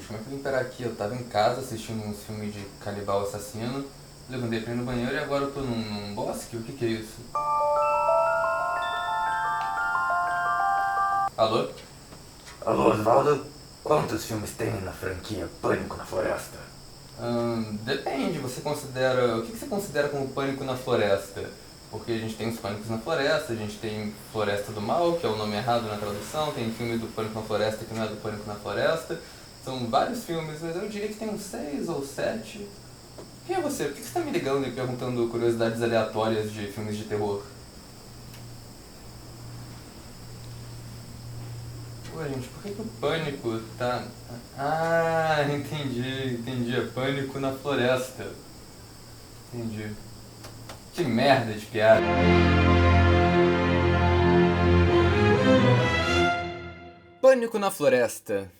gente, como é que eu vim parar aqui? Eu tava em casa assistindo uns filmes de Canibal Assassino, levantei pra ir no banheiro e agora eu tô num bosque? O que é isso? Alô? Alô, Osvaldo? Quantos filmes tem na franquia Pânico na Floresta? Depende, você considera... O que você considera como Pânico na Floresta? Porque a gente tem os Pânicos na Floresta, a gente tem Floresta do Mal, que é o nome errado na tradução, tem filme do Pânico na Floresta que não é do Pânico na Floresta. São vários filmes, mas eu diria que tem uns 6 ou 7. Quem é você? Por que você tá me ligando e perguntando curiosidades aleatórias de filmes de terror? Pô, gente, por que o Pânico tá... Ah, entendi. É Pânico na Floresta. Entendi. Que merda de piada. Pânico na Floresta.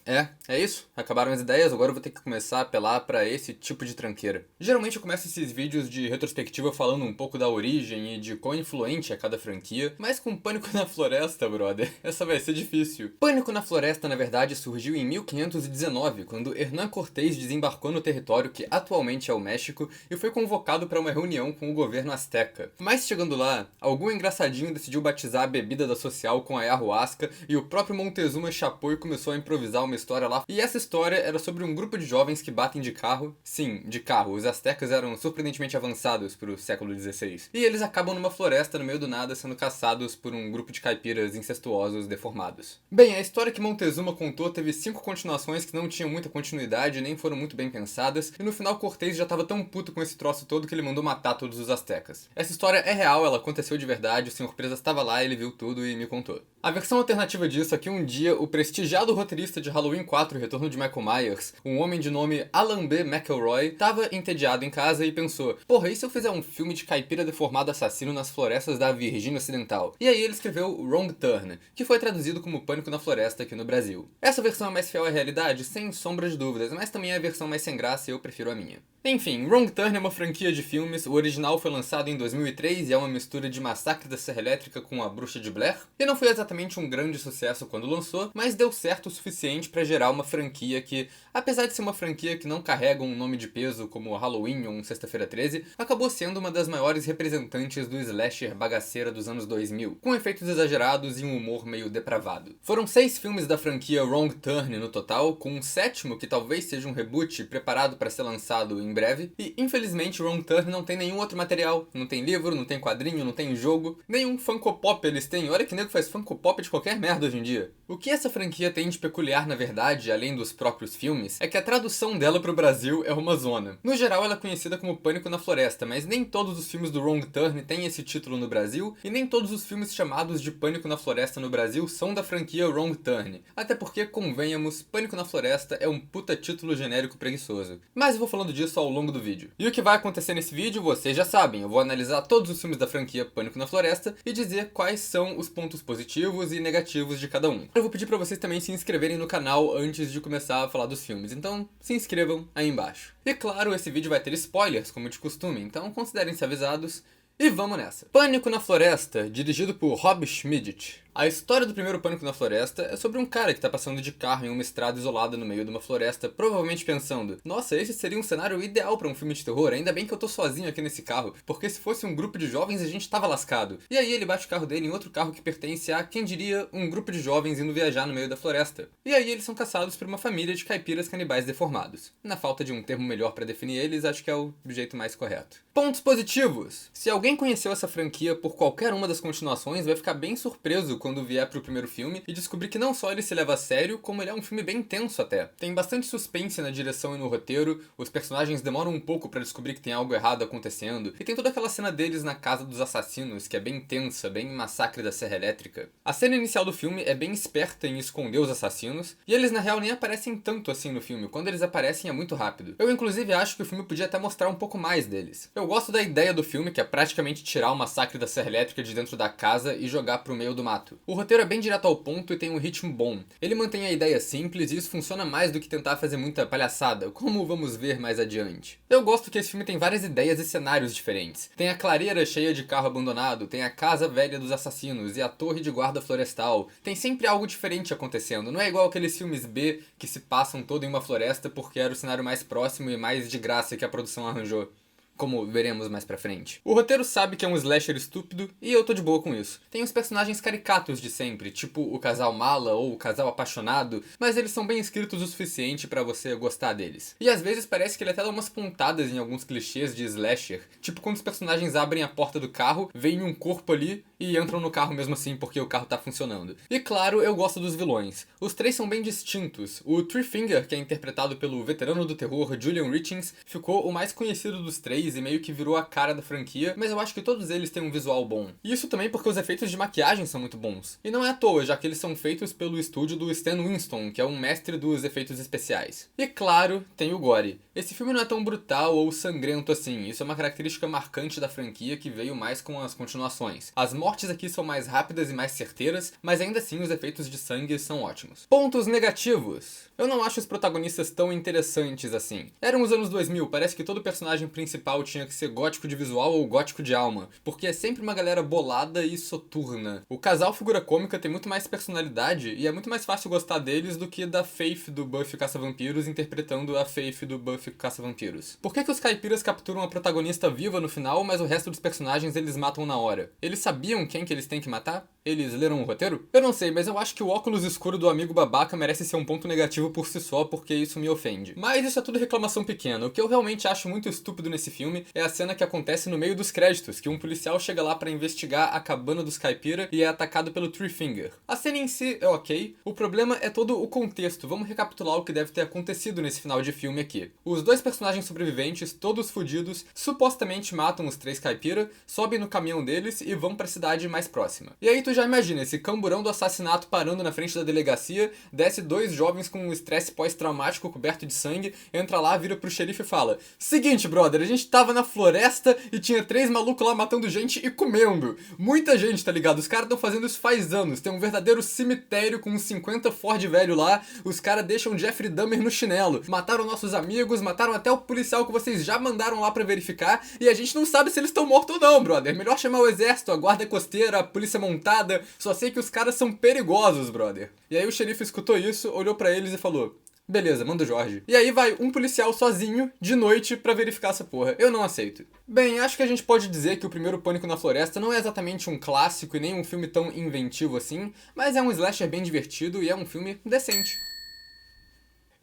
É isso? Acabaram as ideias, agora eu vou ter que começar a apelar pra esse tipo de tranqueira. Geralmente eu começo esses vídeos de retrospectiva falando um pouco da origem e de quão influente é cada franquia, mas com Pânico na Floresta, brother, essa vai ser difícil. Pânico na Floresta, na verdade, surgiu em 1519, quando Hernán Cortés desembarcou no território que atualmente é o México e foi convocado para uma reunião com o governo azteca. Mas chegando lá, algum engraçadinho decidiu batizar a bebida da social com a ayahuasca e o próprio Montezuma chapou e começou a improvisar uma história lá. E essa história era sobre um grupo de jovens que batem de carro. Sim, de carro. Os astecas eram surpreendentemente avançados pro século XVI. E eles acabam numa floresta no meio do nada sendo caçados por um grupo de caipiras incestuosos deformados. Bem, a história que Montezuma contou teve 5 continuações que não tinham muita continuidade nem foram muito bem pensadas. E no final Cortés já tava tão puto com esse troço todo que ele mandou matar todos os astecas. Essa história é real, ela aconteceu de verdade. O Sr. Presas estava lá, ele viu tudo e me contou. A versão alternativa disso é que um dia o prestigiado roteirista de Halloween 4, Retorno de Michael Myers, um homem de nome Alan B. McElroy, tava entediado em casa e pensou: porra, e se eu fizer um filme de caipira deformado assassino nas florestas da Virgínia Ocidental? E aí ele escreveu Wrong Turn, que foi traduzido como Pânico na Floresta aqui no Brasil. Essa versão é mais fiel à realidade, sem sombra de dúvidas, mas também é a versão mais sem graça e eu prefiro a minha. Enfim, Wrong Turn é uma franquia de filmes, o original foi lançado em 2003 e é uma mistura de Massacre da Serra Elétrica com A Bruxa de Blair, e não foi exatamente um grande sucesso quando lançou, mas deu certo o suficiente para gerar uma franquia que, apesar de ser uma franquia que não carrega um nome de peso como Halloween ou um Sexta-feira 13, acabou sendo uma das maiores representantes do slasher bagaceira dos anos 2000, com efeitos exagerados e um humor meio depravado. Foram 6 filmes da franquia Wrong Turn no total, com um 7º que talvez seja um reboot preparado para ser lançado em breve, e infelizmente Wrong Turn não tem nenhum outro material, não tem livro, não tem quadrinho, não tem jogo, nenhum Funko Pop eles têm. Olha que nego faz Funko Pop de qualquer merda hoje em dia. O que essa franquia tem de peculiar, na verdade, além dos próprios filmes, é que a tradução dela pro Brasil é uma zona. No geral ela é conhecida como Pânico na Floresta, mas nem todos os filmes do Wrong Turn têm esse título no Brasil, e nem todos os filmes chamados de Pânico na Floresta no Brasil são da franquia Wrong Turn. Até porque, convenhamos, Pânico na Floresta é um puta título genérico preguiçoso. Mas eu vou falando disso ao longo do vídeo. E o que vai acontecer nesse vídeo, vocês já sabem. Eu vou analisar todos os filmes da franquia Pânico na Floresta e dizer quais são os pontos positivos e negativos de cada um. Eu vou pedir pra vocês também se inscreverem no canal antes de começar a falar dos filmes, então se inscrevam aí embaixo. E claro, esse vídeo vai ter spoilers, como de costume, então considerem-se avisados. E vamos nessa. Pânico na Floresta, dirigido por Rob Schmidt. A história do primeiro Pânico na Floresta é sobre um cara que tá passando de carro em uma estrada isolada no meio de uma floresta, provavelmente pensando: nossa, esse seria um cenário ideal pra um filme de terror, ainda bem que eu tô sozinho aqui nesse carro, porque se fosse um grupo de jovens a gente tava lascado. E aí ele bate o carro dele em outro carro que pertence a, quem diria, um grupo de jovens indo viajar no meio da floresta. E aí eles são caçados por uma família de caipiras canibais deformados. Na falta de um termo melhor pra definir eles, acho que é o jeito mais correto. Pontos positivos! Se alguém conheceu essa franquia por qualquer uma das continuações, vai ficar bem surpreso quando vier pro primeiro filme e descobrir que não só ele se leva a sério, como ele é um filme bem tenso até. Tem bastante suspense na direção e no roteiro, os personagens demoram um pouco pra descobrir que tem algo errado acontecendo, e tem toda aquela cena deles na casa dos assassinos, que é bem tensa, bem Massacre da Serra Elétrica. A cena inicial do filme é bem esperta em esconder os assassinos, e eles na real nem aparecem tanto assim no filme, quando eles aparecem é muito rápido. Eu inclusive acho que o filme podia até mostrar um pouco mais deles. Eu gosto da ideia do filme, que é praticamente magicamente tirar o massacre da serra elétrica de dentro da casa e jogar pro meio do mato. O roteiro é bem direto ao ponto e tem um ritmo bom. Ele mantém a ideia simples e isso funciona mais do que tentar fazer muita palhaçada, como vamos ver mais adiante. Eu gosto que esse filme tem várias ideias e cenários diferentes. Tem a clareira cheia de carro abandonado, tem a casa velha dos assassinos e a torre de guarda florestal. Tem sempre algo diferente acontecendo, não é igual aqueles filmes B que se passam todo em uma floresta porque era o cenário mais próximo e mais de graça que a produção arranjou, como veremos mais pra frente. O roteiro sabe que é um slasher estúpido e eu tô de boa com isso. Tem os personagens caricatos de sempre, tipo o casal mala ou o casal apaixonado, mas eles são bem escritos o suficiente pra você gostar deles. E às vezes parece que ele até dá umas pontadas em alguns clichês de slasher, tipo quando os personagens abrem a porta do carro, veem um corpo ali e entram no carro mesmo assim porque o carro tá funcionando. E claro, eu gosto dos vilões. Os três são bem distintos. O Three Finger, que é interpretado pelo veterano do terror Julian Richings, ficou o mais conhecido dos três e meio que virou a cara da franquia, mas eu acho que todos eles têm um visual bom. E isso também porque os efeitos de maquiagem são muito bons. E não é à toa, já que eles são feitos pelo estúdio do Stan Winston, que é um mestre dos efeitos especiais. E claro, tem o gore. Esse filme não é tão brutal ou sangrento assim, isso é uma característica marcante da franquia que veio mais com as continuações. As mortes aqui são mais rápidas e mais certeiras, mas ainda assim os efeitos de sangue são ótimos. Pontos negativos. Eu não acho os protagonistas tão interessantes assim. Eram os anos 2000, parece que todo personagem principal tinha que ser gótico de visual ou gótico de alma, porque é sempre uma galera bolada e soturna. O casal figura cômica tem muito mais personalidade e é muito mais fácil gostar deles do que da Faith do Buffy Caça-Vampiros interpretando a Faith do Buffy Caça-Vampiros. Por que os caipiras capturam a protagonista viva no final, mas o resto dos personagens eles matam na hora? Eles sabiam quem que eles têm que matar? Eles leram o roteiro? Eu não sei, mas eu acho que o óculos escuro do amigo babaca merece ser um ponto negativo por si só, porque isso me ofende. Mas isso é tudo reclamação pequena. O que eu realmente acho muito estúpido nesse filme é a cena que acontece no meio dos créditos, que um policial chega lá pra investigar a cabana dos caipira e é atacado pelo Three Finger. A cena em si é ok, o problema é todo o contexto. Vamos recapitular o que deve ter acontecido nesse final de filme aqui. Os dois personagens sobreviventes, todos fudidos, supostamente matam os três caipira, sobem no caminhão deles e vão pra cidade mais próxima. E aí tu já imagina esse camburão do assassinato parando na frente da delegacia, desce dois jovens com um estresse pós-traumático coberto de sangue, entra lá, vira pro xerife e fala: seguinte, brother, a gente tava na floresta e tinha três malucos lá matando gente e comendo. Muita gente, tá ligado? Os caras tão fazendo isso faz anos. Tem um verdadeiro cemitério com uns 50 Ford velho lá. Os caras deixam Jeffrey Dahmer no chinelo. Mataram nossos amigos, mataram até o policial que vocês já mandaram lá pra verificar. E a gente não sabe se eles estão mortos ou não, brother. Melhor chamar o exército, a guarda costeira, a polícia montada. Só sei que os caras são perigosos, brother. E aí o xerife escutou isso, olhou pra eles e falou: beleza, manda o Jorge. E aí vai um policial sozinho, de noite, pra verificar essa porra. Eu não aceito. Bem, acho que a gente pode dizer que o primeiro Pânico na Floresta não é exatamente um clássico e nem um filme tão inventivo assim, mas é um slasher bem divertido e é um filme decente.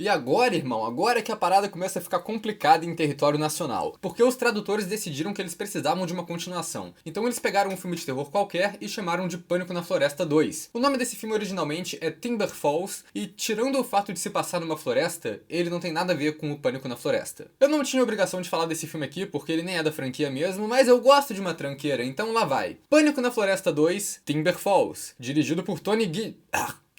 E agora, irmão, agora é que a parada começa a ficar complicada em território nacional, porque os tradutores decidiram que eles precisavam de uma continuação. Então eles pegaram um filme de terror qualquer e chamaram de Pânico na Floresta 2. O nome desse filme originalmente é Timber Falls, e tirando o fato de se passar numa floresta, ele não tem nada a ver com o Pânico na Floresta. Eu não tinha obrigação de falar desse filme aqui, porque ele nem é da franquia mesmo, mas eu gosto de uma tranqueira, então lá vai. Pânico na Floresta 2, Timber Falls, dirigido por Tony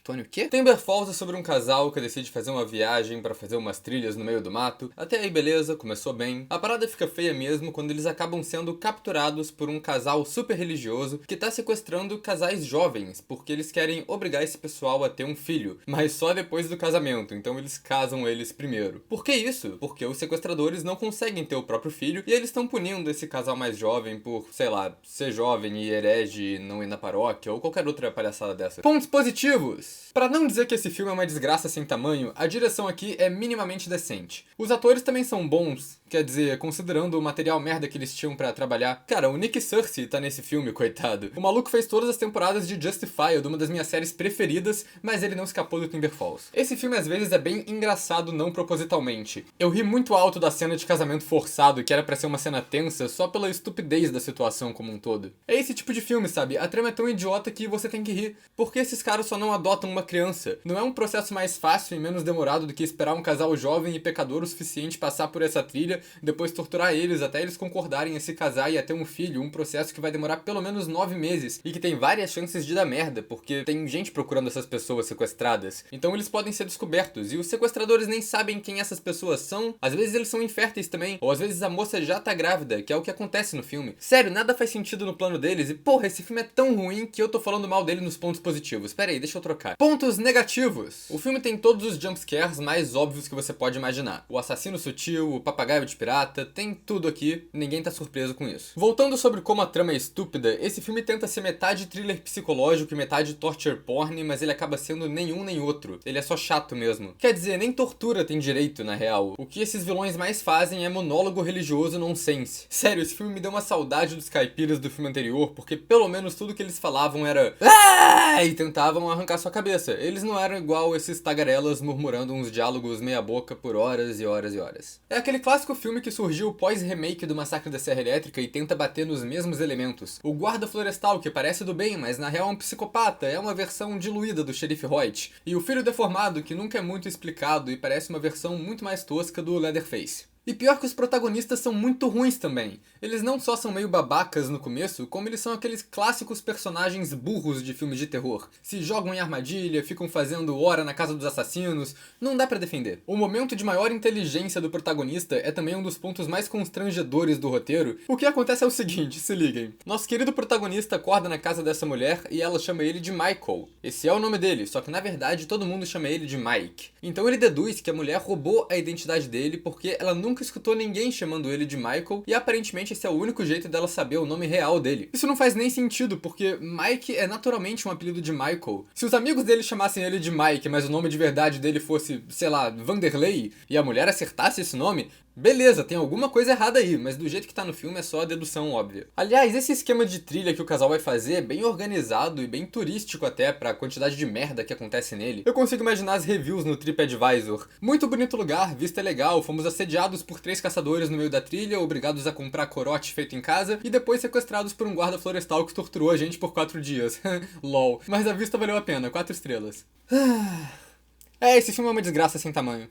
Tony o quê? Timber Falls é sobre um casal que decide fazer uma viagem pra fazer umas trilhas no meio do mato. Até aí beleza, começou bem. A parada fica feia mesmo quando eles acabam sendo capturados por um casal super religioso que tá sequestrando casais jovens, porque eles querem obrigar esse pessoal a ter um filho, mas só depois do casamento, então eles casam eles primeiro. Por que isso? Porque os sequestradores não conseguem ter o próprio filho e eles estão punindo esse casal mais jovem por, sei lá, ser jovem e herege e não ir na paróquia ou qualquer outra palhaçada dessa. Pontos positivos! Pra não dizer que esse filme é uma desgraça sem tamanho, a direção aqui é minimamente decente. Os atores também são bons, quer dizer, considerando o material merda que eles tinham pra trabalhar. Cara, o Nick Searcy tá nesse filme, coitado. O maluco fez todas as temporadas de Justified, uma das minhas séries preferidas, mas ele não escapou do Timber Falls. Esse filme às vezes é bem engraçado não propositalmente. Eu ri muito alto da cena de casamento forçado, que era pra ser uma cena tensa, só pela estupidez da situação como um todo. É esse tipo de filme, sabe? A trama é tão idiota que você tem que rir. Por que esses caras só não adotam uma criança? Não é um processo mais fácil e menos demorado do que esperar um casal jovem e pecador o suficiente passar por essa trilha depois torturar eles até eles concordarem em se casar e a ter um filho, um processo que vai demorar pelo menos 9 meses e que tem várias chances de dar merda, porque tem gente procurando essas pessoas sequestradas. Então eles podem ser descobertos e os sequestradores nem sabem quem essas pessoas são. Às vezes eles são inférteis também, ou às vezes a moça já tá grávida, que é o que acontece no filme. Sério, nada faz sentido no plano deles e porra, esse filme é tão ruim que eu tô falando mal dele nos pontos positivos. Pera aí, deixa eu trocar. Pontos negativos. O filme tem todos os jumpscares mais óbvios que você pode imaginar. O assassino sutil, o papagaio de pirata, tem tudo aqui, ninguém tá surpreso com isso. Voltando sobre como a trama é estúpida, esse filme tenta ser metade thriller psicológico e metade torture porn, mas ele acaba sendo nenhum nem outro. Ele é só chato mesmo. Quer dizer, nem tortura tem direito, na real. O que esses vilões mais fazem é monólogo religioso nonsense. Sério, esse filme me deu uma saudade dos caipiras do filme anterior, porque pelo menos tudo que eles falavam era "Ah!" e tentavam arrancar sua cabeça. Eles não eram igual esses tagarelas murmurando uns diálogos meia boca por horas e horas e horas. É aquele clássico filme que surgiu pós-remake do Massacre da Serra Elétrica e tenta bater nos mesmos elementos. O guarda florestal, que parece do bem, mas na real é um psicopata, é uma versão diluída do xerife Hoyt. E o filho deformado, que nunca é muito explicado e parece uma versão muito mais tosca do Leatherface. E pior que os protagonistas são muito ruins também. Eles não só são meio babacas no começo, como eles são aqueles clássicos personagens burros de filmes de terror. Se jogam em armadilha, ficam fazendo hora na casa dos assassinos, não dá pra defender. O momento de maior inteligência do protagonista é também um dos pontos mais constrangedores do roteiro. O que acontece é o seguinte, se liguem. Nosso querido protagonista acorda na casa dessa mulher e ela chama ele de Michael. Esse é o nome dele, só que na verdade todo mundo chama ele de Mike. Então ele deduz que a mulher roubou a identidade dele porque ela nunca escutou ninguém chamando ele de Michael e aparentemente esse é o único jeito dela saber o nome real dele. Isso não faz nem sentido, porque Mike é naturalmente um apelido de Michael. Se os amigos dele chamassem ele de Mike, mas o nome de verdade dele fosse, sei lá, Vanderlei, e a mulher acertasse esse nome, beleza, tem alguma coisa errada aí, mas do jeito que tá no filme é só a dedução óbvia. Aliás, esse esquema de trilha que o casal vai fazer é bem organizado e bem turístico até pra quantidade de merda que acontece nele. Eu consigo imaginar as reviews no TripAdvisor. Muito bonito lugar, vista legal, fomos assediados por 3 caçadores no meio da trilha, obrigados a comprar corote feito em casa e depois sequestrados por um guarda florestal que torturou a gente por 4 dias. LOL. Mas a vista valeu a pena, 4 estrelas. Esse filme é uma desgraça sem tamanho.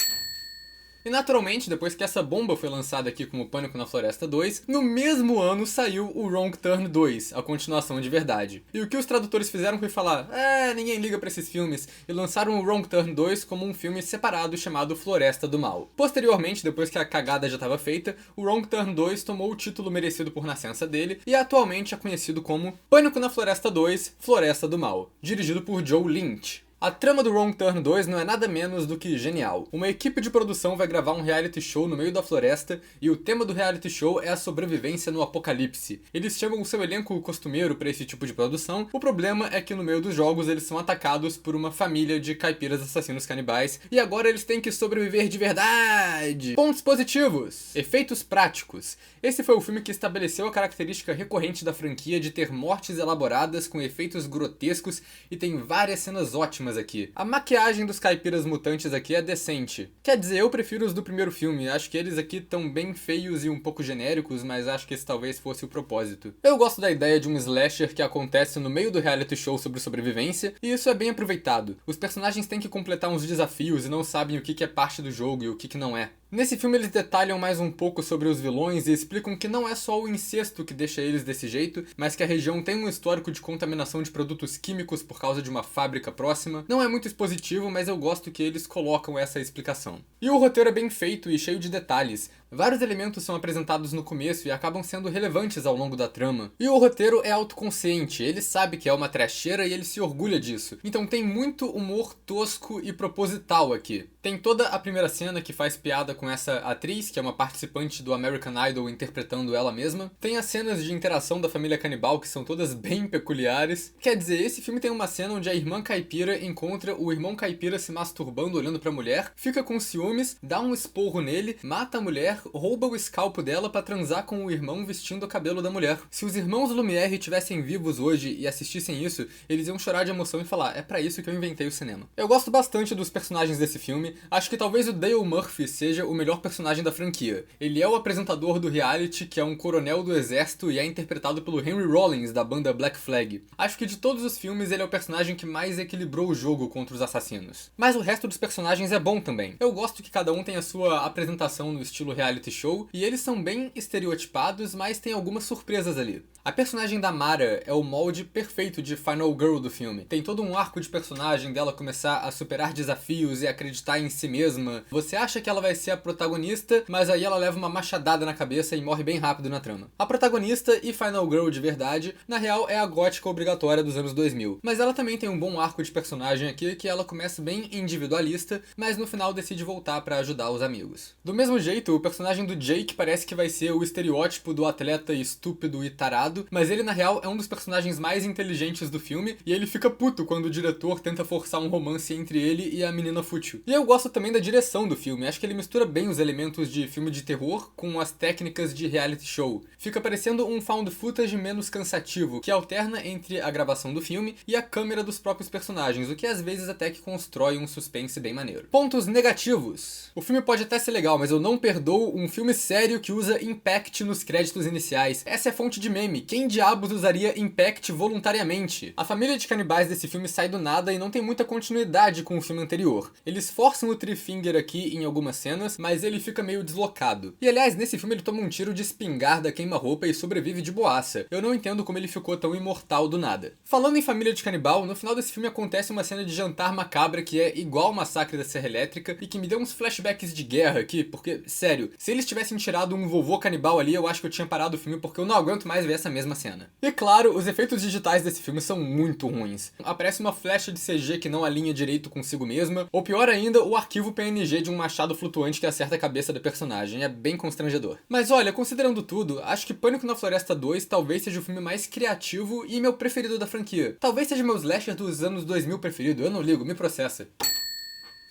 E naturalmente, depois que essa bomba foi lançada aqui como Pânico na Floresta 2, no mesmo ano saiu o Wrong Turn 2, a continuação de verdade. E o que os tradutores fizeram foi falar, ninguém liga pra esses filmes, e lançaram o Wrong Turn 2 como um filme separado chamado Floresta do Mal. Posteriormente, depois que a cagada já estava feita, o Wrong Turn 2 tomou o título merecido por nascença dele, e atualmente é conhecido como Pânico na Floresta 2, Floresta do Mal, dirigido por Joe Lynch. A trama do Wrong Turn 2 não é nada menos do que genial. Uma equipe de produção vai gravar um reality show no meio da floresta e o tema do reality show é a sobrevivência no apocalipse. Eles chamam o seu elenco costumeiro para esse tipo de produção. O problema é que no meio dos jogos eles são atacados por uma família de caipiras assassinos canibais e agora eles têm que sobreviver de verdade. Pontos positivos. Efeitos práticos. Esse foi o filme que estabeleceu a característica recorrente da franquia de ter mortes elaboradas com efeitos grotescos e tem várias cenas ótimas aqui. A maquiagem dos caipiras mutantes aqui é decente. Quer dizer, eu prefiro os do primeiro filme. Acho que eles aqui estão bem feios e um pouco genéricos, mas acho que esse talvez fosse o propósito. Eu gosto da ideia de um slasher que acontece no meio do reality show sobre sobrevivência, e isso é bem aproveitado. Os personagens têm que completar uns desafios e não sabem o que é parte do jogo e o que não é. Nesse filme eles detalham mais um pouco sobre os vilões e explicam que não é só o incesto que deixa eles desse jeito, mas que a região tem um histórico de contaminação de produtos químicos por causa de uma fábrica próxima. Não é muito expositivo, mas eu gosto que eles colocam essa explicação. E o roteiro é bem feito e cheio de detalhes. Vários elementos são apresentados no começo e acabam sendo relevantes ao longo da trama. E o roteiro é autoconsciente, ele sabe que é uma trecheira e ele se orgulha disso. Então tem muito humor tosco e proposital aqui. Tem toda a primeira cena que faz piada com essa atriz, que é uma participante do American Idol interpretando ela mesma. Tem as cenas de interação da família canibal que são todas bem peculiares. Quer dizer, esse filme tem uma cena onde a irmã caipira encontra o irmão caipira se masturbando olhando pra mulher, fica com ciúmes, dá um esporro nele, mata a mulher, rouba o escalpo dela pra transar com o irmão vestindo o cabelo da mulher. Se os irmãos Lumière estivessem vivos hoje e assistissem isso, eles iam chorar de emoção e falar, é pra isso que eu inventei o cinema. Eu gosto bastante dos personagens desse filme, acho que talvez o Dale Murphy seja o melhor personagem da franquia. Ele é o apresentador do reality, que é um coronel do exército e é interpretado pelo Henry Rollins, da banda Black Flag. Acho que de todos os filmes ele é o personagem que mais equilibrou o jogo contra os assassinos. Mas o resto dos personagens é bom também. Eu gosto que cada um tem a sua apresentação no estilo reality reality show, e eles são bem estereotipados, mas tem algumas surpresas ali. A personagem da Mara é o molde perfeito de Final Girl do filme. Tem todo um arco de personagem dela começar a superar desafios e acreditar em si mesma. Você acha que ela vai ser a protagonista, mas aí ela leva uma machadada na cabeça e morre bem rápido na trama. A protagonista e Final Girl de verdade, na real, é a gótica obrigatória dos anos 2000. Mas ela também tem um bom arco de personagem aqui, que ela começa bem individualista, mas no final decide voltar pra ajudar os amigos. Do mesmo jeito, o personagem do Jake parece que vai ser o estereótipo do atleta estúpido e tarado, mas ele na real é um dos personagens mais inteligentes do filme, e ele fica puto quando o diretor tenta forçar um romance entre ele e a menina fútil. E eu gosto também da direção do filme, acho que ele mistura bem os elementos de filme de terror com as técnicas de reality show. Fica parecendo um found footage menos cansativo, que alterna entre a gravação do filme e a câmera dos próprios personagens, o que às vezes até que constrói um suspense bem maneiro. Pontos negativos. O filme pode até ser legal, mas eu não perdoo um filme sério que usa Impact nos créditos iniciais. Essa é fonte de meme. Quem diabos usaria Impact voluntariamente? A família de canibais desse filme sai do nada e não tem muita continuidade com o filme anterior. Eles forçam o Three Finger aqui em algumas cenas, mas ele fica meio deslocado. E aliás, nesse filme ele toma um tiro de espingarda queima-roupa e sobrevive de boaça. Eu não entendo como ele ficou tão imortal do nada. Falando em família de canibal, no final desse filme acontece uma cena de jantar macabra que é igual ao Massacre da Serra Elétrica e que me deu uns flashbacks de guerra aqui, porque, sério, se eles tivessem tirado um vovô canibal ali, eu acho que eu tinha parado o filme porque eu não aguento mais ver essa mesma cena. E claro, os efeitos digitais desse filme são muito ruins. Aparece uma flecha de CG que não alinha direito consigo mesma, ou pior ainda, o arquivo PNG de um machado flutuante que acerta a cabeça da personagem. É bem constrangedor. Mas olha, considerando tudo, acho que Pânico na Floresta 2 talvez seja o filme mais criativo e meu preferido da franquia. Talvez seja meu slasher dos anos 2000 preferido, eu não ligo, me processa.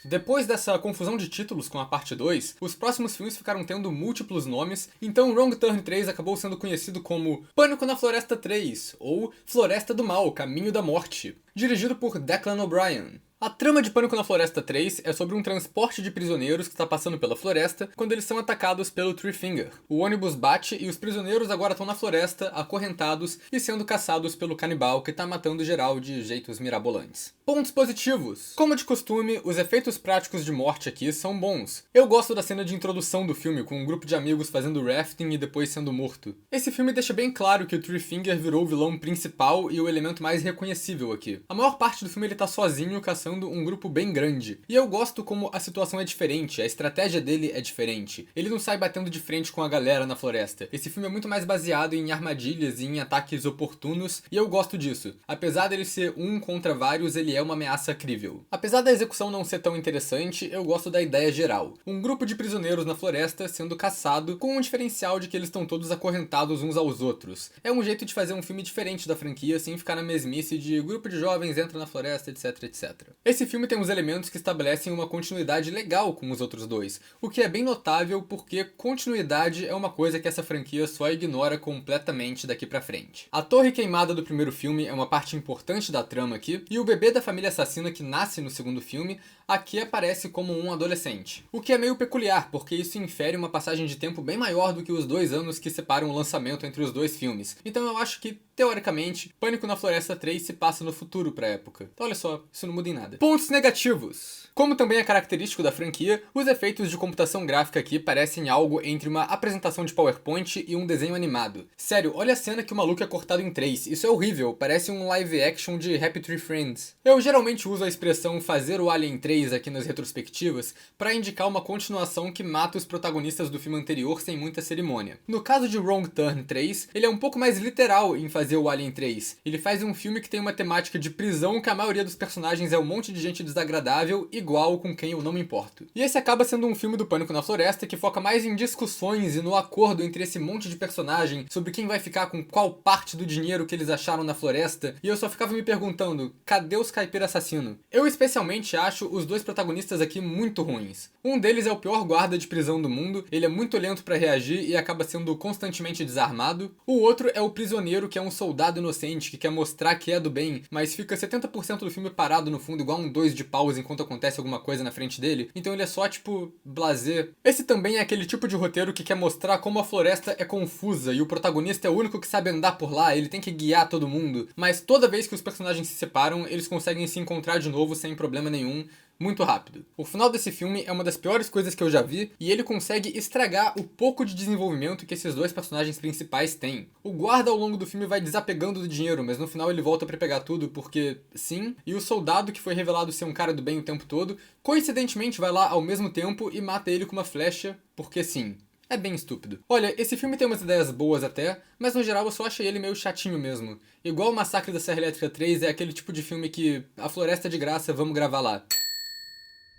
Depois dessa confusão de títulos com a parte 2, os próximos filmes ficaram tendo múltiplos nomes, então Wrong Turn 3 acabou sendo conhecido como Pânico na Floresta 3, ou Floresta do Mal, Caminho da Morte, dirigido por Declan O'Brien. A trama de Pânico na Floresta 3 é sobre um transporte de prisioneiros que está passando pela floresta quando eles são atacados pelo Three Finger. O ônibus bate e os prisioneiros agora estão na floresta, acorrentados e sendo caçados pelo canibal que está matando geral de jeitos mirabolantes. Pontos positivos. Como de costume, os efeitos práticos de morte aqui são bons. Eu gosto da cena de introdução do filme, com um grupo de amigos fazendo rafting e depois sendo morto. Esse filme deixa bem claro que o Three Finger virou o vilão principal e o elemento mais reconhecível aqui. A maior parte do filme ele tá sozinho caçando um grupo bem grande. E eu gosto como a situação é diferente, a estratégia dele é diferente. Ele não sai batendo de frente com a galera na floresta. Esse filme é muito mais baseado em armadilhas e em ataques oportunos, e eu gosto disso. Apesar dele ser um contra vários, ele é uma ameaça crível. Apesar da execução não ser tão interessante, eu gosto da ideia geral. Um grupo de prisioneiros na floresta sendo caçado, com um diferencial de que eles estão todos acorrentados uns aos outros. É um jeito de fazer um filme diferente da franquia, sem ficar na mesmice de grupo de jovens entra na floresta, etc, etc. Esse filme tem uns elementos que estabelecem uma continuidade legal com os outros dois, o que é bem notável porque continuidade é uma coisa que essa franquia só ignora completamente daqui pra frente. A torre queimada do primeiro filme é uma parte importante da trama aqui, e o bebê da família assassina que nasce no segundo filme aqui aparece como um adolescente. O que é meio peculiar, porque isso infere uma passagem de tempo bem maior do que os 2 anos que separam o lançamento entre os dois filmes. Então eu acho que, teoricamente, Pânico na Floresta 3 se passa no futuro pra época. Então, olha só, isso não muda em nada. Pontos negativos. Como também é característico da franquia, os efeitos de computação gráfica aqui parecem algo entre uma apresentação de PowerPoint e um desenho animado. Sério, olha a cena que o maluco é cortado em 3. Isso é horrível, parece um live action de Happy Tree Friends. Eu geralmente uso a expressão fazer o Alien 3 aqui nas retrospectivas para indicar uma continuação que mata os protagonistas do filme anterior sem muita cerimônia. No caso de Wrong Turn 3, ele é um pouco mais literal em fazer o Alien 3. Ele faz um filme que tem uma temática de prisão que a maioria dos personagens é um monte de gente desagradável, igual com quem eu não me importo. E esse acaba sendo um filme do Pânico na Floresta que foca mais em discussões e no acordo entre esse monte de personagem sobre quem vai ficar com qual parte do dinheiro que eles acharam na floresta, e eu só ficava me perguntando, cadê os caipira assassino? Eu especialmente acho os dois protagonistas aqui muito ruins. Um deles é o pior guarda de prisão do mundo, ele é muito lento pra reagir e acaba sendo constantemente desarmado. O outro é o prisioneiro, que é um soldado inocente que quer mostrar que é do bem, mas fica 70% do filme parado no fundo igual um 2 de paus enquanto acontece alguma coisa na frente dele, então ele é só tipo blasé. Esse também é aquele tipo de roteiro que quer mostrar como a floresta é confusa e o protagonista é o único que sabe andar por lá, ele tem que guiar todo mundo, mas toda vez que os personagens se separam, eles conseguem se encontrar de novo sem problema nenhum. muito rápido. O final desse filme é uma das piores coisas que eu já vi, e ele consegue estragar o pouco de desenvolvimento que esses dois personagens principais têm. O guarda ao longo do filme vai desapegando do dinheiro, mas no final ele volta pra pegar tudo porque sim, e o soldado que foi revelado ser um cara do bem o tempo todo, coincidentemente vai lá ao mesmo tempo e mata ele com uma flecha, porque sim. É bem estúpido. Olha, esse filme tem umas ideias boas até, mas no geral eu só achei ele meio chatinho mesmo. Igual o Massacre da Serra Elétrica 3 é aquele tipo de filme que a floresta é de graça, vamos gravar lá.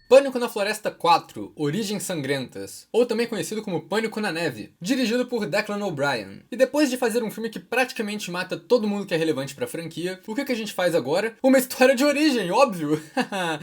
Pânico na Floresta 4, Origens Sangrentas, ou também conhecido como Pânico na Neve, dirigido por Declan O'Brien. E depois de fazer um filme que praticamente mata todo mundo que é relevante pra franquia, o que a gente faz agora? Uma história de origem, óbvio!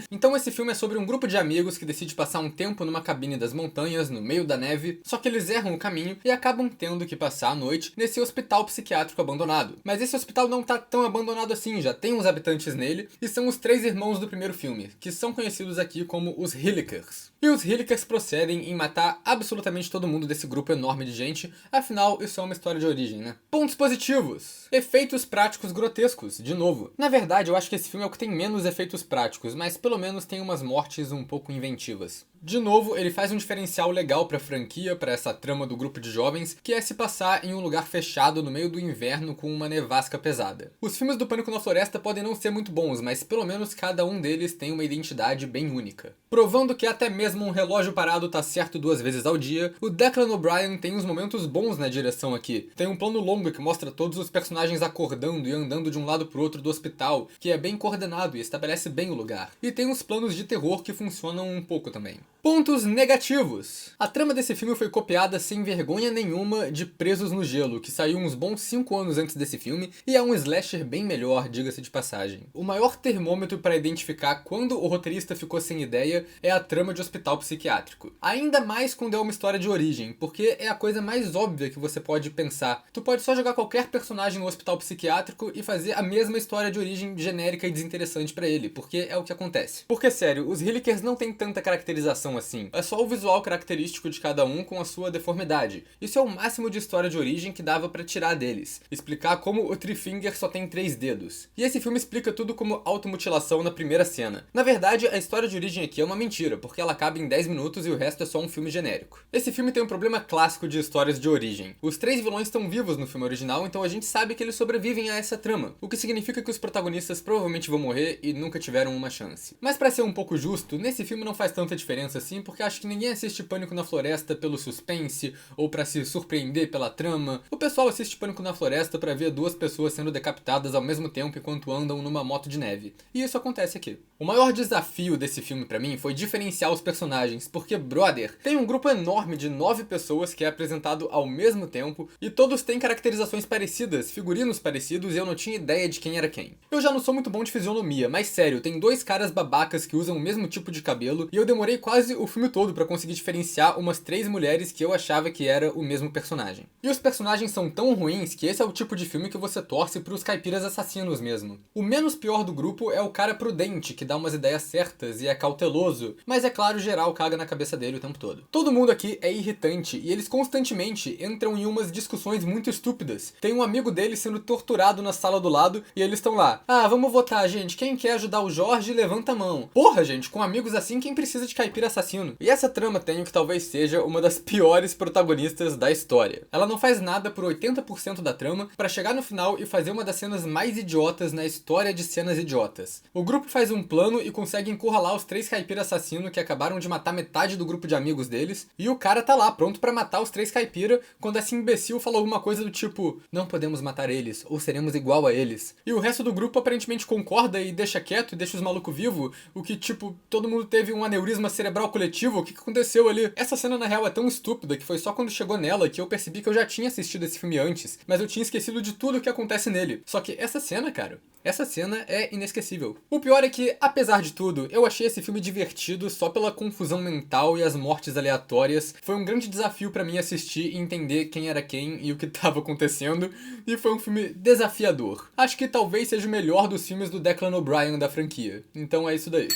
Então esse filme é sobre um grupo de amigos que decide passar um tempo numa cabine das montanhas, no meio da neve, só que eles erram o caminho e acabam tendo que passar a noite nesse hospital psiquiátrico abandonado. Mas esse hospital não tá tão abandonado assim, já tem uns habitantes nele, e são os 3 irmãos do primeiro filme, que são conhecidos aqui como os Hillikers. E os Hillikers procedem em matar absolutamente todo mundo desse grupo enorme de gente, afinal isso é uma história de origem, né? Pontos positivos. Efeitos práticos grotescos, de novo. Na verdade eu acho que esse filme é o que tem menos efeitos práticos, mas pelo menos tem umas mortes um pouco inventivas. De novo, ele faz um diferencial legal pra franquia, pra essa trama do grupo de jovens, que é se passar em um lugar fechado no meio do inverno com uma nevasca pesada. Os filmes do Pânico na Floresta podem não ser muito bons, mas pelo menos cada um deles tem uma identidade bem única. Provando que até mesmo um relógio parado tá certo 2 vezes ao dia, o Declan O'Brien tem uns momentos bons na direção aqui. Tem um plano longo que mostra todos os personagens acordando e andando de um lado pro outro do hospital, que é bem coordenado e estabelece bem o lugar. E tem uns planos de terror que funcionam um pouco também. Pontos negativos. A trama desse filme foi copiada sem vergonha nenhuma de Presos no Gelo, que saiu uns bons 5 anos antes desse filme, e é um slasher bem melhor, diga-se de passagem. O maior termômetro para identificar quando o roteirista ficou sem ideia é a trama de hospital psiquiátrico. Ainda mais quando é uma história de origem, porque é a coisa mais óbvia que você pode pensar. Tu pode só jogar qualquer personagem no hospital psiquiátrico e fazer a mesma história de origem genérica e desinteressante pra ele, porque é o que acontece. Porque sério, os Hillikers não tem tanta caracterização assim. É só o visual característico de cada um com a sua deformidade. Isso é o máximo de história de origem que dava pra tirar deles. Explicar como o Three-Finger só tem 3 dedos. E esse filme explica tudo como automutilação na primeira cena. Na verdade, a história de origem aqui é uma mentira, porque ela acaba em 10 minutos e o resto é só um filme genérico. Esse filme tem um problema clássico de histórias de origem. Os 3 vilões estão vivos no filme original, então a gente sabe que eles sobrevivem a essa trama, o que significa que os protagonistas provavelmente vão morrer e nunca tiveram uma chance. Mas pra ser um pouco justo, nesse filme não faz tanta diferença assim, porque acho que ninguém assiste Pânico na Floresta pelo suspense ou pra se surpreender pela trama. O pessoal assiste Pânico na Floresta pra ver 2 pessoas sendo decapitadas ao mesmo tempo enquanto andam numa moto de neve. E isso acontece aqui. O maior desafio desse filme pra mim foi diferenciar os personagens, porque, brother, tem um grupo enorme de 9 pessoas que é apresentado ao mesmo tempo e todos têm caracterizações parecidas, figurinos parecidos, e eu não tinha ideia de quem era quem. Eu já não sou muito bom de fisionomia, mas sério, tem 2 caras babacas que usam o mesmo tipo de cabelo e eu demorei quase o filme todo pra conseguir diferenciar umas 3 mulheres que eu achava que era o mesmo personagem. E os personagens são tão ruins que esse é o tipo de filme que você torce pros caipiras assassinos mesmo. O menos pior do grupo é o cara prudente, que dá umas ideias certas e é cauteloso, mas é claro, geral caga na cabeça dele o tempo todo. Todo mundo aqui é irritante e eles constantemente entram em umas discussões muito estúpidas. Tem um amigo dele sendo torturado na sala do lado e eles estão lá. Ah, vamos votar, gente. Quem quer ajudar o Jorge, levanta a mão. Porra, gente, com amigos assim, quem precisa de caipira assassino? E essa trama tem o que talvez seja uma das piores protagonistas da história. Ela não faz nada por 80% da trama pra chegar no final e fazer uma das cenas mais idiotas na história de cenas idiotas. O grupo faz um plano e consegue encurralar os 3 caipira assassinos que acabaram de matar metade do grupo de amigos deles, e o cara tá lá pronto pra matar os 3 caipira quando esse imbecil falou alguma coisa do tipo: não podemos matar eles, ou seremos igual a eles. E o resto do grupo aparentemente concorda e deixa quieto e deixa os malucos vivos, o que tipo, todo mundo teve um aneurisma cerebral coletivo, o que aconteceu ali? Essa cena na real é tão estúpida que foi só quando chegou nela que eu percebi que eu já tinha assistido esse filme antes, mas eu tinha esquecido de tudo o que acontece nele. Só que essa cena, cara, essa cena é inesquecível. O pior é que, apesar de tudo, eu achei esse filme divertido só pela confusão mental e as mortes aleatórias. Foi um grande desafio pra mim assistir e entender quem era quem e o que tava acontecendo, e foi um filme desafiador. Acho que talvez seja o melhor dos filmes do Declan O'Brien da franquia. Então é isso daí.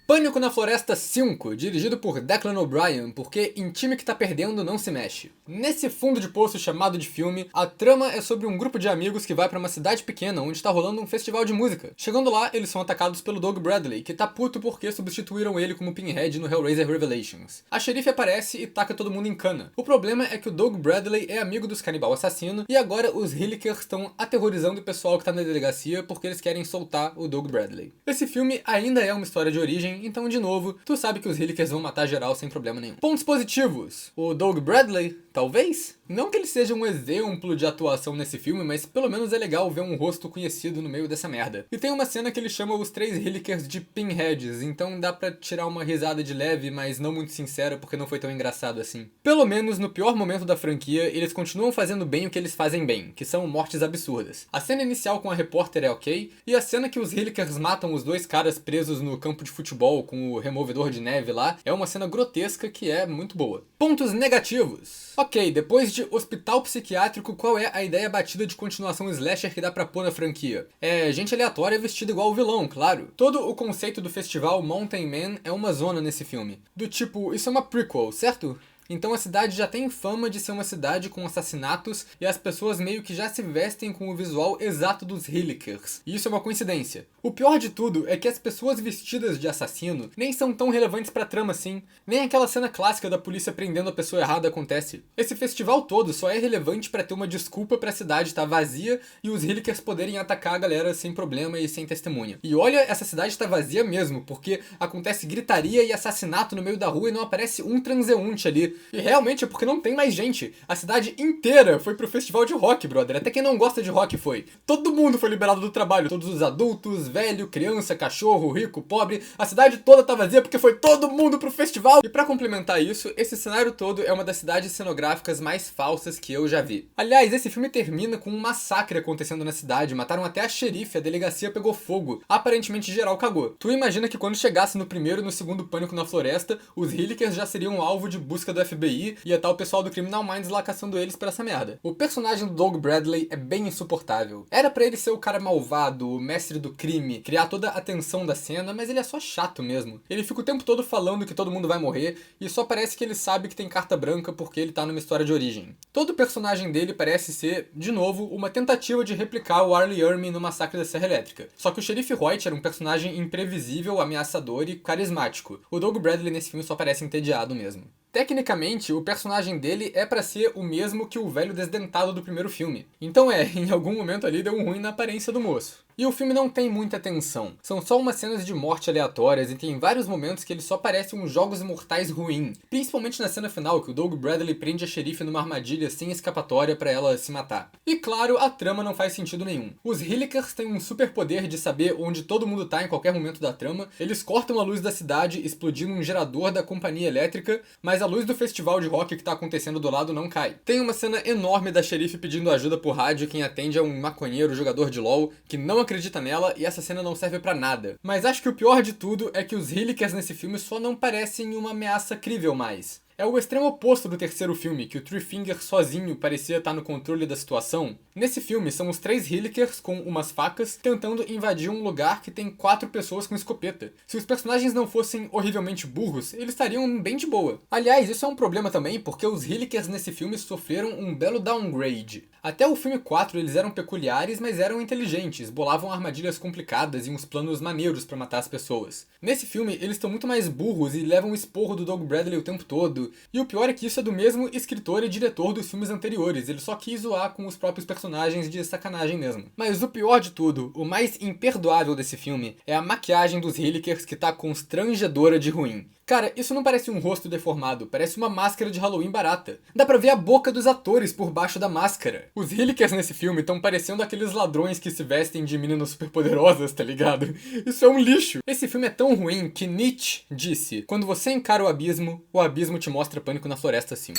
Pânico na Floresta 5, dirigido por Declan O'Brien, porque em time que tá perdendo não se mexe. Nesse fundo de poço chamado de filme, a trama é sobre um grupo de amigos que vai pra uma cidade pequena onde tá rolando um festival de música. Chegando lá, eles são atacados pelo Doug Bradley, que tá puto porque substituíram ele como Pinhead no Hellraiser Revelations. A xerife aparece e taca todo mundo em cana. O problema é que o Doug Bradley é amigo dos canibal assassino e agora os Hillikers estão aterrorizando o pessoal que tá na delegacia porque eles querem soltar o Doug Bradley. Esse filme ainda é uma história de origem, então, de novo, tu sabe que os Hillikers vão matar geral sem problema nenhum. Pontos positivos. O Doug Bradley, talvez? Não que ele seja um exemplo de atuação nesse filme, mas pelo menos é legal ver um rosto conhecido no meio dessa merda. E tem uma cena que ele chama os 3 Hillikers de Pinheads, então dá pra tirar uma risada de leve, mas não muito sincera porque não foi tão engraçado assim. Pelo menos no pior momento da franquia, eles continuam fazendo bem o que eles fazem bem, que são mortes absurdas. A cena inicial com a repórter é ok, e a cena que os Hillikers matam os 2 caras presos no campo de futebol com o removedor de neve lá, é uma cena grotesca que é muito boa. Pontos negativos. Ok, depois de Hospital Psiquiátrico, qual é a ideia batida de continuação slasher que dá pra pôr na franquia? É gente aleatória vestida igual o vilão, claro. Todo o conceito do festival Mountain Man é uma zona nesse filme. Do tipo, isso é uma prequel, certo? Então a cidade já tem fama de ser uma cidade com assassinatos e as pessoas meio que já se vestem com o visual exato dos Hillikers. E isso é uma coincidência. O pior de tudo é que as pessoas vestidas de assassino nem são tão relevantes pra trama assim. Nem aquela cena clássica da polícia prendendo a pessoa errada acontece. Esse festival todo só é relevante pra ter uma desculpa pra cidade estar vazia e os Hillikers poderem atacar a galera sem problema e sem testemunha. E olha, essa cidade tá vazia mesmo, porque acontece gritaria e assassinato no meio da rua e não aparece um transeunte ali. E realmente é porque não tem mais gente. A cidade inteira foi pro festival de rock, brother. Até quem não gosta de rock foi. Todo mundo foi liberado do trabalho. Todos os adultos, velho, criança, cachorro, rico, pobre. A cidade toda tá vazia porque foi todo mundo pro festival. E pra complementar isso, esse cenário todo é uma das cidades cenográficas mais falsas que eu já vi. Aliás, esse filme termina com um massacre acontecendo na cidade. Mataram até a xerife, a delegacia pegou fogo. Aparentemente geral cagou. Tu imagina que quando chegasse no primeiro e no segundo Pânico na Floresta, os Hillikers já seriam alvo de busca do FBI e ia estar o pessoal do Criminal Minds lá caçando eles por essa merda. O personagem do Doug Bradley é bem insuportável. Era pra ele ser o cara malvado, o mestre do crime, criar toda a tensão da cena, mas ele é só chato mesmo. Ele fica o tempo todo falando que todo mundo vai morrer e só parece que ele sabe que tem carta branca porque ele tá numa história de origem. Todo o personagem dele parece ser, de novo, uma tentativa de replicar o Arlie Ermey no Massacre da Serra Elétrica. Só que o Xerife Hoyt era um personagem imprevisível, ameaçador e carismático. O Doug Bradley nesse filme só parece entediado mesmo. Tecnicamente, o personagem dele é pra ser o mesmo que o velho desdentado do primeiro filme. Então em algum momento ali deu um ruim na aparência do moço. E o filme não tem muita tensão. São só umas cenas de morte aleatórias e tem vários momentos que ele só parece um Jogos Mortais ruim. Principalmente na cena final, que o Doug Bradley prende a xerife numa armadilha sem escapatória pra ela se matar. E claro, a trama não faz sentido nenhum. Os Hillikers têm um super poder de saber onde todo mundo tá em qualquer momento da trama. Eles cortam a luz da cidade, explodindo um gerador da companhia elétrica, mas a luz do festival de rock que tá acontecendo do lado não cai. Tem uma cena enorme da xerife pedindo ajuda por rádio e quem atende é um maconheiro jogador de LoL que não acredita nela e essa cena não serve pra nada. Mas acho que o pior de tudo é que os Hillikers nesse filme só não parecem uma ameaça crível mais. É o extremo oposto do terceiro filme, que o Three Finger sozinho parecia estar no controle da situação. Nesse filme, são os 3 Hillikers com umas facas tentando invadir um lugar que tem 4 pessoas com escopeta. Se os personagens não fossem horrivelmente burros, eles estariam bem de boa. Aliás, isso é um problema também, porque os Hillikers nesse filme sofreram um belo downgrade. Até o filme 4 eles eram peculiares, mas eram inteligentes, bolavam armadilhas complicadas e uns planos maneiros pra matar as pessoas. Nesse filme, eles estão muito mais burros e levam o esporro do Doug Bradley o tempo todo. E o pior é que isso é do mesmo escritor e diretor dos filmes anteriores, ele só quis zoar com os próprios personagens de sacanagem mesmo. Mas o pior de tudo, o mais imperdoável desse filme, é a maquiagem dos Hillikers que tá constrangedora de ruim. Cara, isso não parece um rosto deformado, parece uma máscara de Halloween barata. Dá pra ver a boca dos atores por baixo da máscara. Os Hillikers nesse filme estão parecendo aqueles ladrões que se vestem de meninas superpoderosas, tá ligado? Isso é um lixo. Esse filme é tão ruim que Nietzsche disse: quando você encara o abismo te mostra Pânico na Floresta 5.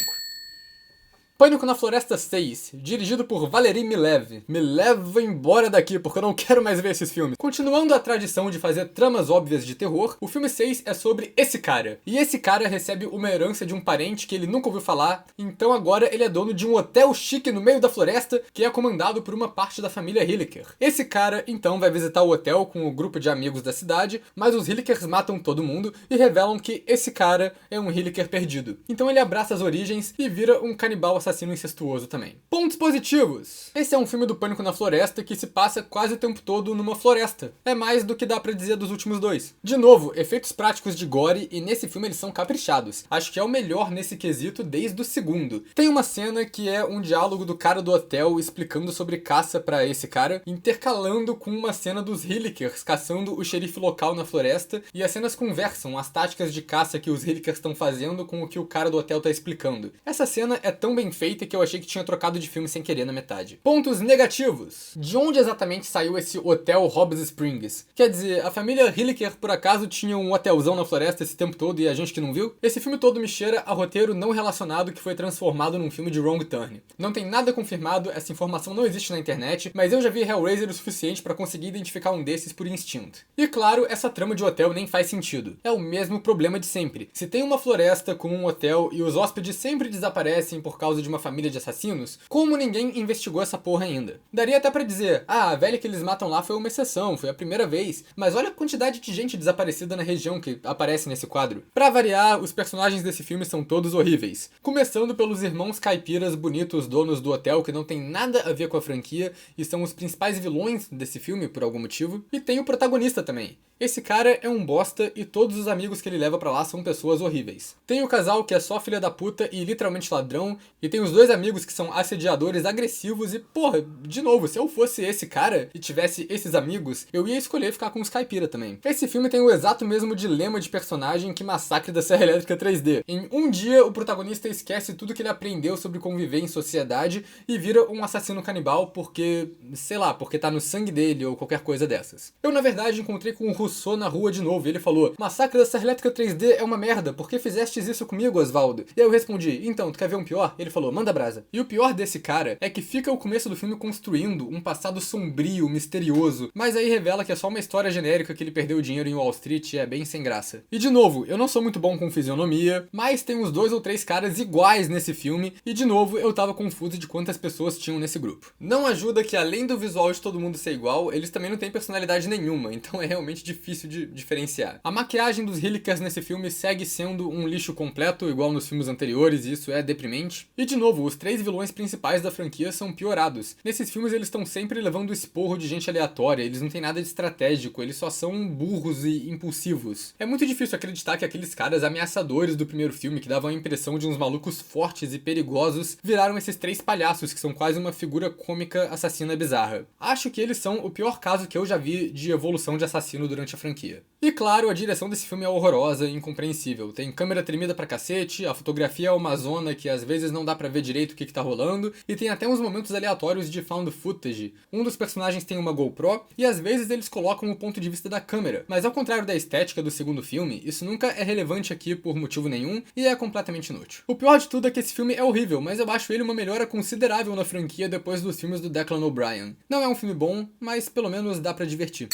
Pânico na Floresta 6, dirigido por Valery Milev. Me leva embora daqui, porque eu não quero mais ver esses filmes. Continuando a tradição de fazer tramas óbvias de terror, o filme 6 é sobre esse cara. E esse cara recebe uma herança de um parente que ele nunca ouviu falar, então agora ele é dono de um hotel chique no meio da floresta, que é comandado por uma parte da família Hilliker. Esse cara, então, vai visitar o hotel com o grupo de amigos da cidade, mas os Hillikers matam todo mundo e revelam que esse cara é um Hilliker perdido. Então ele abraça as origens e vira um canibal assassino incestuoso também. Pontos positivos! Esse é um filme do Pânico na Floresta que se passa quase o tempo todo numa floresta. É mais do que dá pra dizer dos últimos dois. De novo, efeitos práticos de gore, e nesse filme eles são caprichados. Acho que é o melhor nesse quesito desde o segundo. Tem uma cena que é um diálogo do cara do hotel explicando sobre caça pra esse cara, intercalando com uma cena dos Hillikers caçando o xerife local na floresta, e as cenas conversam as táticas de caça que os Hillikers estão fazendo com o que o cara do hotel tá explicando. Essa cena é tão bem feita que eu achei que tinha trocado de filme sem querer na metade. Pontos negativos. De onde exatamente saiu esse hotel Hobbs Springs? Quer dizer, a família Hilliker por acaso tinha um hotelzão na floresta esse tempo todo e a gente que não viu? Esse filme todo me cheira a roteiro não relacionado que foi transformado num filme de Wrong Turn. Não tem nada confirmado, essa informação não existe na internet, mas eu já vi Hellraiser o suficiente pra conseguir identificar um desses por instinto. E claro, essa trama de hotel nem faz sentido. É o mesmo problema de sempre. Se tem uma floresta com um hotel e os hóspedes sempre desaparecem por causa de uma família de assassinos, como ninguém investigou essa porra ainda? Daria até pra dizer, a velha que eles matam lá foi uma exceção, foi a primeira vez, mas olha a quantidade de gente desaparecida na região que aparece nesse quadro. Pra variar, os personagens desse filme são todos horríveis. Começando pelos irmãos caipiras bonitos donos do hotel que não tem nada a ver com a franquia e são os principais vilões desse filme por algum motivo. E tem o protagonista também. Esse cara é um bosta e todos os amigos que ele leva pra lá são pessoas horríveis. Tem o casal que é só filha da puta e literalmente ladrão, e tem os dois amigos que são assediadores agressivos e, porra, de novo, se eu fosse esse cara e tivesse esses amigos, eu ia escolher ficar com os caipira também. Esse filme tem o exato mesmo dilema de personagem que Massacre da Serra Elétrica 3D. Em um dia, o protagonista esquece tudo que ele aprendeu sobre conviver em sociedade e vira um assassino canibal porque, sei lá, porque tá no sangue dele ou qualquer coisa dessas. Eu, na verdade, encontrei com o Rousseau na rua de novo e ele falou: Massacre da Serra Elétrica 3D é uma merda, por que fizestes isso comigo, Osvaldo? E aí eu respondi: então, tu quer ver um pior? Ele falou: manda brasa. E o pior desse cara é que fica o começo do filme construindo um passado sombrio, misterioso, mas aí revela que é só uma história genérica que ele perdeu dinheiro em Wall Street e é bem sem graça. E de novo, eu não sou muito bom com fisionomia, mas tem uns 2 ou 3 caras iguais nesse filme e de novo eu tava confuso de quantas pessoas tinham nesse grupo. Não ajuda que além do visual de todo mundo ser igual, eles também não têm personalidade nenhuma, então é realmente difícil de diferenciar. A maquiagem dos Hillikers nesse filme segue sendo um lixo completo, igual nos filmes anteriores, e isso é deprimente. E de novo, os 3 vilões principais da franquia são piorados. Nesses filmes eles estão sempre levando esporro de gente aleatória, eles não têm nada de estratégico, eles só são burros e impulsivos. É muito difícil acreditar que aqueles caras ameaçadores do primeiro filme, que davam a impressão de uns malucos fortes e perigosos, viraram esses 3 palhaços que são quase uma figura cômica assassina bizarra. Acho que eles são o pior caso que eu já vi de evolução de assassino durante a franquia. E claro, a direção desse filme é horrorosa e incompreensível. Tem câmera tremida pra cacete, a fotografia é uma zona que às vezes não dá pra ver direito o que tá rolando, e tem até uns momentos aleatórios de found footage. Um dos personagens tem uma GoPro, e às vezes eles colocam o ponto de vista da câmera. Mas ao contrário da estética do segundo filme, isso nunca é relevante aqui por motivo nenhum, e é completamente inútil. O pior de tudo é que esse filme é horrível, mas eu acho ele uma melhora considerável na franquia depois dos filmes do Declan O'Brien. Não é um filme bom, mas pelo menos dá pra divertir.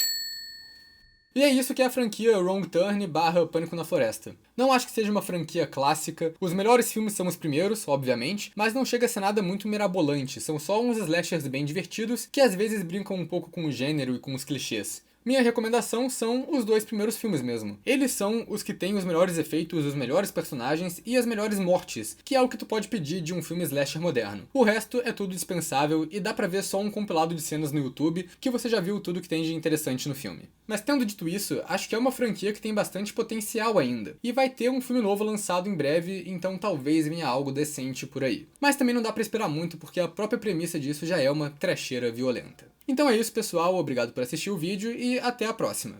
E é isso que é a franquia Wrong Turn / Pânico na Floresta. Não acho que seja uma franquia clássica, os melhores filmes são os primeiros, obviamente, mas não chega a ser nada muito mirabolante, são só uns slashers bem divertidos que às vezes brincam um pouco com o gênero e com os clichês. Minha recomendação são os 2 primeiros filmes mesmo. Eles são os que têm os melhores efeitos, os melhores personagens e as melhores mortes, que é o que tu pode pedir de um filme slasher moderno. O resto é tudo dispensável e dá pra ver só um compilado de cenas no YouTube que você já viu tudo que tem de interessante no filme. Mas tendo dito isso, acho que é uma franquia que tem bastante potencial ainda. E vai ter um filme novo lançado em breve, então talvez venha algo decente por aí. Mas também não dá pra esperar muito porque a própria premissa disso já é uma trecheira violenta. Então é isso, pessoal, obrigado por assistir o vídeo e até a próxima.